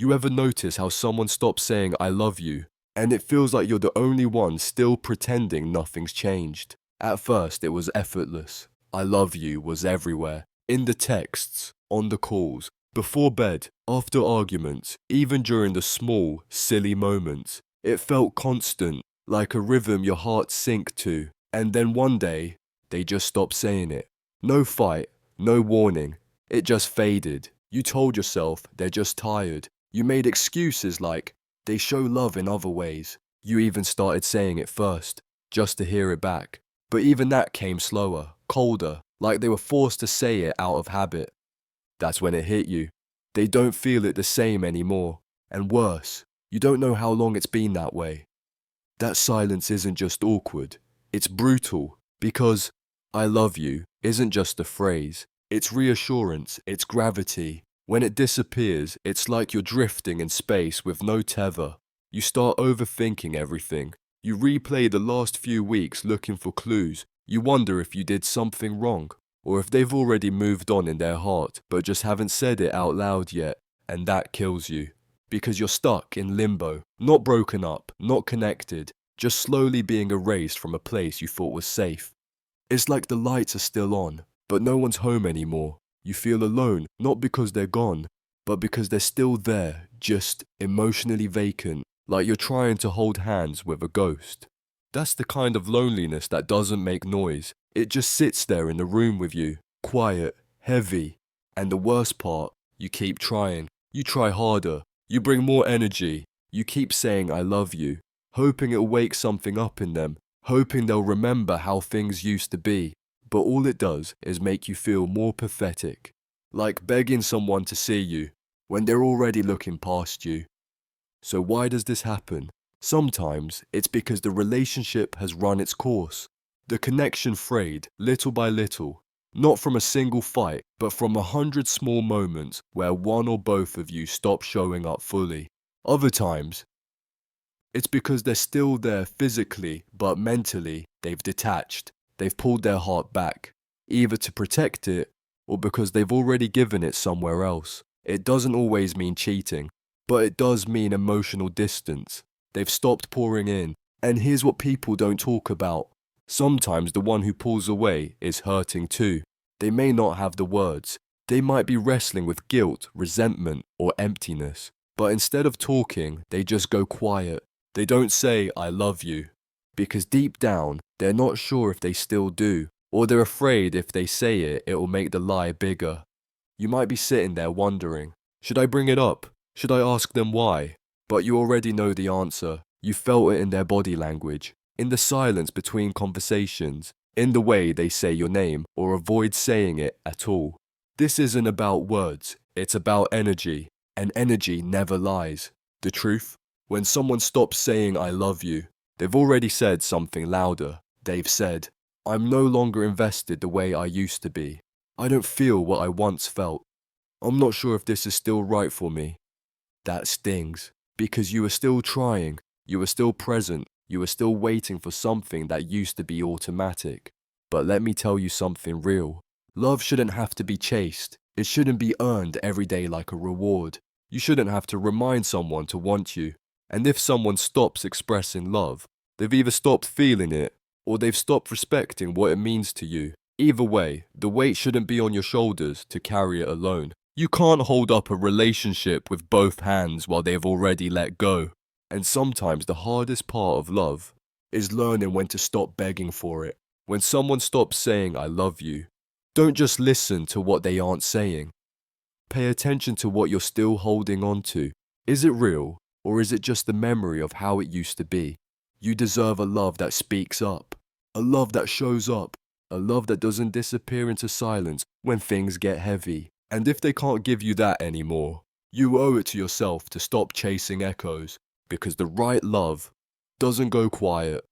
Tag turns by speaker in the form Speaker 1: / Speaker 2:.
Speaker 1: You ever notice how someone stops saying I love you, and it feels like you're the only one still pretending nothing's changed? At first, it was effortless. I love you was everywhere. In the texts, on the calls, before bed, after arguments, even during the small, silly moments. It felt constant, like a rhythm your heart synced to. And then one day, they just stopped saying it. No fight, no warning. It just faded. You told yourself they're just tired. You made excuses like, they show love in other ways. You even started saying it first, just to hear it back. But even that came slower, colder, like they were forced to say it out of habit. That's when it hit you. They don't feel it the same anymore. And worse, you don't know how long it's been that way. That silence isn't just awkward, it's brutal, because I love you isn't just a phrase. It's reassurance, it's gravity. When it disappears, it's like you're drifting in space with no tether. You start overthinking everything. You replay the last few weeks looking for clues. You wonder if you did something wrong, or if they've already moved on in their heart, but just haven't said it out loud yet, and that kills you. Because you're stuck in limbo, not broken up, not connected, just slowly being erased from a place you thought was safe. It's like the lights are still on, but no one's home anymore. You feel alone, not because they're gone, but because they're still there, just emotionally vacant, like you're trying to hold hands with a ghost. That's the kind of loneliness that doesn't make noise. It just sits there in the room with you, quiet, heavy. And the worst part, you keep trying. You try harder. You bring more energy. You keep saying I love you, hoping it'll wake something up in them, hoping they'll remember how things used to be. But all it does is make you feel more pathetic, like begging someone to see you when they're already looking past you. So why does this happen? Sometimes it's because the relationship has run its course. The connection frayed little by little, not from a single fight, but from 100 small moments where one or both of you stop showing up fully. Other times, it's because they're still there physically, but mentally, they've detached. They've pulled their heart back, either to protect it or because they've already given it somewhere else. It doesn't always mean cheating, but it does mean emotional distance. They've stopped pouring in, and here's what people don't talk about. Sometimes the one who pulls away is hurting too. They may not have the words. They might be wrestling with guilt, resentment, or emptiness. But instead of talking, they just go quiet. They don't say, I love you. Because deep down, they're not sure if they still do, or they're afraid if they say it, it will make the lie bigger. You might be sitting there wondering, should I bring it up? Should I ask them why? But you already know the answer. You felt it in their body language, in the silence between conversations, in the way they say your name or avoid saying it at all. This isn't about words, it's about energy, and energy never lies. The truth? When someone stops saying I love you, they've already said something louder. They've said, I'm no longer invested the way I used to be. I don't feel what I once felt. I'm not sure if this is still right for me. That stings, because you were still trying, you were still present, you were still waiting for something that used to be automatic. But let me tell you something real. Love shouldn't have to be chased. It shouldn't be earned every day like a reward. You shouldn't have to remind someone to want you. And if someone stops expressing love, they've either stopped feeling it, or they've stopped respecting what it means to you. Either way, the weight shouldn't be on your shoulders to carry it alone. You can't hold up a relationship with both hands while they've already let go. And sometimes the hardest part of love is learning when to stop begging for it. When someone stops saying I love you, don't just listen to what they aren't saying. Pay attention to what you're still holding on to. Is it real, or is it just the memory of how it used to be? You deserve a love that speaks up, a love that shows up, a love that doesn't disappear into silence when things get heavy. And if they can't give you that anymore, you owe it to yourself to stop chasing echoes, because the right love doesn't go quiet.